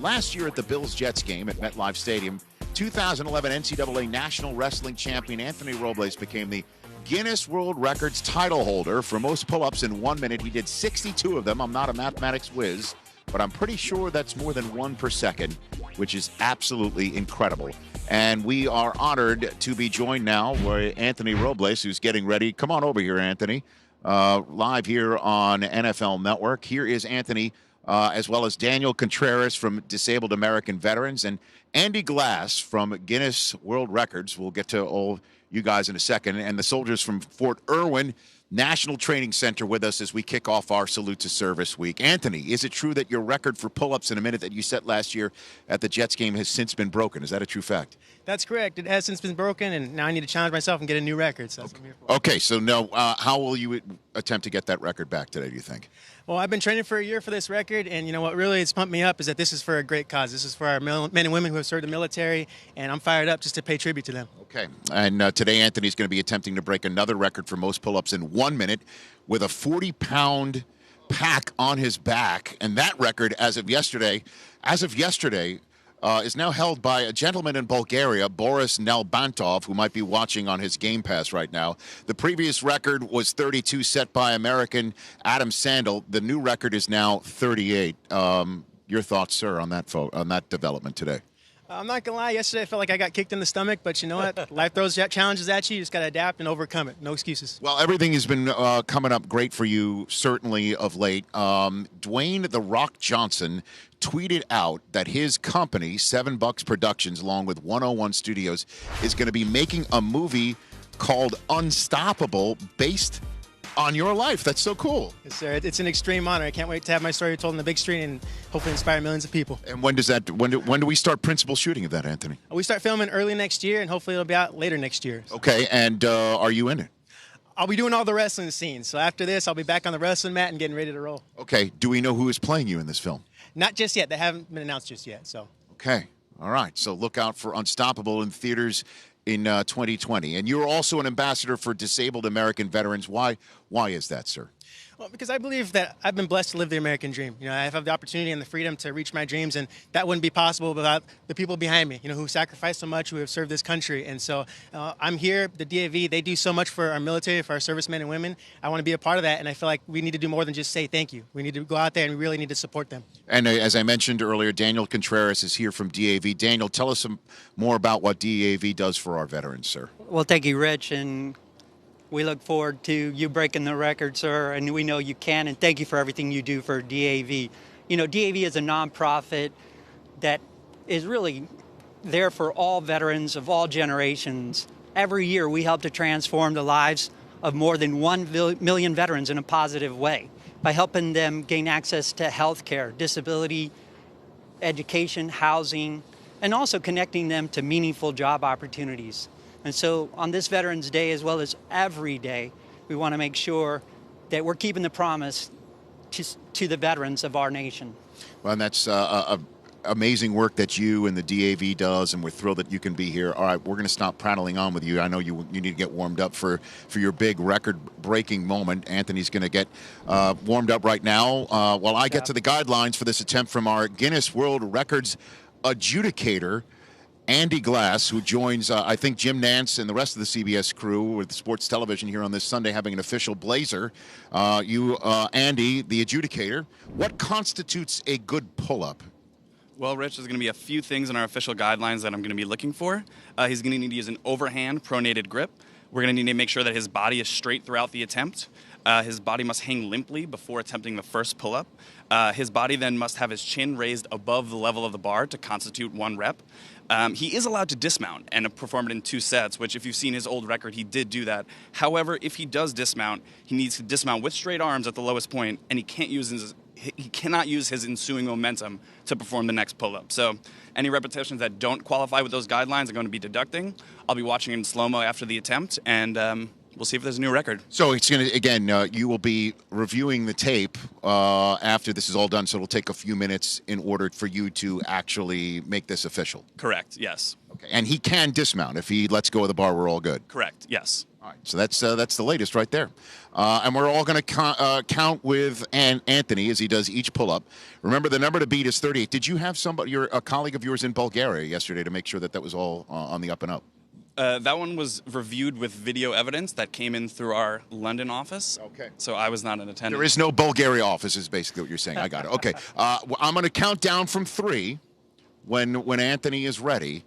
last year at the Bills-Jets game at MetLife Stadium, 2011 NCAA National Wrestling Champion Anthony Robles became the Guinness World Records title holder for most pull-ups in 1 minute. He did 62 of them. I'm not a mathematics whiz, but I'm pretty sure that's more than one per second, which is absolutely incredible. And we are honored to be joined now by Anthony Robles, who's getting ready. Come on over here, Anthony. Live here on NFL Network. Here is Anthony, as well as Daniel Contreras from Disabled American Veterans and Andy Glass from Guinness World Records. We'll get to all you guys in a second. And the soldiers from Fort Irwin National Training Center with us as we kick off our Salute to Service Week. Anthony, is it true that your record for pull-ups in a minute that you set last year at the Jets game has since been broken? Is that a true fact? That's correct. It has since been broken, and now I need to challenge myself and get a new record. So that's what I'm here for. Okay, so now how will you attempt to get that record back today, do you think? Well, I've been training for a year for this record, and you know what really has pumped me up is that this is for a great cause. This is for our men and women who have served the military, and I'm fired up just to pay tribute to them. Okay, and today Anthony's going to be attempting to break another record for most pull-ups in 1 minute with a 40-pound pack on his back, and that record, as of yesterday, is now held by a gentleman in Bulgaria, Boris Nalbantov, who might be watching on his Game Pass right now. The previous record was 32, set by American Adam Sandel. The new record is now 38. Your thoughts, sir, on that development today? I'm not going to lie. Yesterday I felt like I got kicked in the stomach, but you know what? Life throws challenges at you. You just got to adapt and overcome it. No excuses. Well, everything has been coming up great for you, certainly of late. Dwayne "The Rock" Johnson tweeted out that his company, $7 Productions, along with 101 Studios, is going to be making a movie called Unstoppable based on your life. That's so cool. Yes, sir. It's an extreme honor. I can't wait to have my story told on the big screen and hopefully inspire millions of people. And when do we start principal shooting of that, Anthony? We start filming early next year, and hopefully it'll be out later next year. Okay, and are you in it? I'll be doing all the wrestling scenes. So after this, I'll be back on the wrestling mat and getting ready to roll. Okay. Do we know who is playing you in this film? Not just yet. They haven't been announced just yet. So. Okay. All right. So look out for Unstoppable in theaters in 2020. And you're also an ambassador for Disabled American Veterans. Why is that, sir? Well, because I believe that I've been blessed to live the American dream. You know, I have the opportunity and the freedom to reach my dreams, and that wouldn't be possible without the people behind me, you know, who sacrificed so much, who have served this country. And so I'm here, the DAV, they do so much for our military, for our servicemen and women. I want to be a part of that, and I feel like we need to do more than just say thank you. We need to go out there, and we really need to support them. And as I mentioned earlier, Daniel Contreras is here from DAV. Daniel, tell us some more about what DAV does for our veterans, sir. Well, thank you, Rich, and we look forward to you breaking the record, sir, and we know you can, and thank you for everything you do for DAV. You know, DAV is a nonprofit that is really there for all veterans of all generations. Every year we help to transform the lives of more than 1 million veterans in a positive way by helping them gain access to health care, disability, education, housing, and also connecting them to meaningful job opportunities. And so on this Veterans Day, as well as every day, we want to make sure that we're keeping the promise to the veterans of our nation. Well, and that's amazing work that you and the DAV does, and we're thrilled that you can be here. All right, we're going to stop prattling on with you. I know you need to get warmed up for your big record-breaking moment. Anthony's going to get warmed up right now while I get to the guidelines for this attempt from our Guinness World Records adjudicator, Andy Glass, who joins, I think, Jim Nance and the rest of the CBS crew with sports television here on this Sunday, having an official blazer. Andy, the adjudicator, what constitutes a good pull-up? Well, Rich, there's going to be a few things in our official guidelines that I'm going to be looking for. He's going to need to use an overhand pronated grip. We're going to need to make sure that his body is straight throughout the attempt. His body must hang limply before attempting the first pull-up. His body then must have his chin raised above the level of the bar to constitute one rep. He is allowed to dismount and perform it in 2 sets, which if you've seen his old record, he did do that. However, if he does dismount, he needs to dismount with straight arms at the lowest point, and he cannot use his ensuing momentum to perform the next pull-up. So any repetitions that don't qualify with those guidelines are going to be deducting. I'll be watching in slow-mo after the attempt, and we'll see if there's a new record. So it's going to, again, you will be reviewing the tape after this is all done, so it'll take a few minutes in order for you to actually make this official. Correct, yes. Okay. And he can dismount. If he lets go of the bar, we're all good. Correct, yes. All All right, so that's the latest right there. And we're all going to count with Anthony as he does each pull-up. Remember, the number to beat is 38. Did you have a colleague of yours in Bulgaria yesterday to make sure that was all on the up and up? That one was reviewed with video evidence that came in through our London office. Okay. So I was not in attendance. There is no Bulgaria office is basically what you're saying. I got it. Okay. I'm going to count down from 3 when Anthony is ready.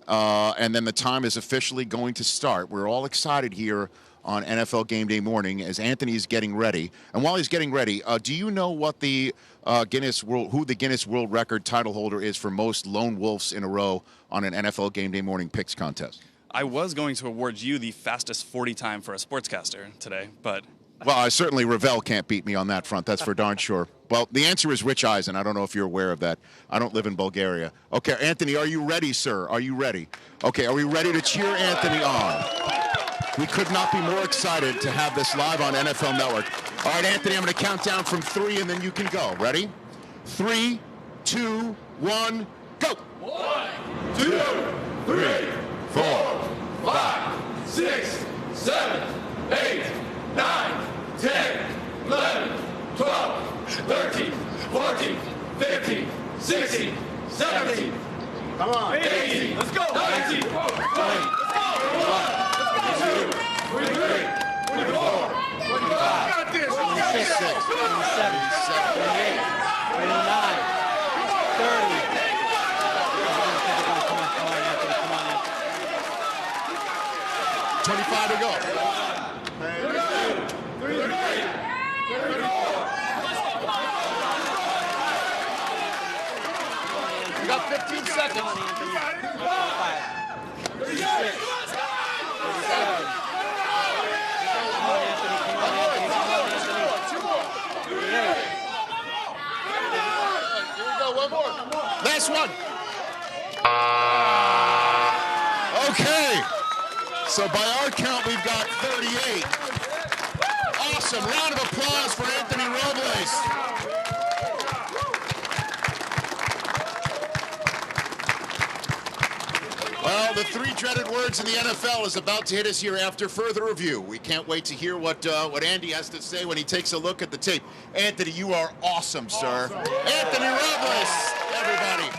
And then the time is officially going to start. We're all excited here on NFL Game Day morning as Anthony's getting ready. And while he's getting ready, do you know what the who the Guinness World Record title holder is for most lone wolves in a row on an NFL Game Day morning picks contest? I was going to award you the fastest 40 time for a sportscaster today, but... Well, certainly Ravel can't beat me on that front. That's for darn sure. Well, the answer is Rich Eisen. I don't know if you're aware of that. I don't live in Bulgaria. Okay, Anthony, are you ready, sir? Are you ready? Okay, are we ready to cheer Anthony on? We could not be more excited to have this live on NFL Network. All right, Anthony, I'm going to count down from 3, and then you can go. Ready? 3, 2, 1, go! 1, 2, 3, 4, 5, 6, 7, 8, 9, 10, 11, 12, 13, 14, 15, 16, 17. Come on. 18. Let's go. 19. 20. Let's go. 22, 23, 24, 25. Got this. 26, 27, 28, 29, 30. Come on, Anthony. Come on, Anthony. 25 to go. 15 seconds. Come on, Anthony. 36, 37. Come on, Anthony. Come on, Anthony. Come on, Anthony. 38. Here we go. One more. Last one. Okay. So by our count, we've got 38. Awesome. Round of applause for Anthony Robles. Well, the 3 dreaded words in the NFL is about to hit us here after further review. We can't wait to hear what Andy has to say when he takes a look at the tape. Anthony, you are awesome, sir. Anthony Robles, everybody.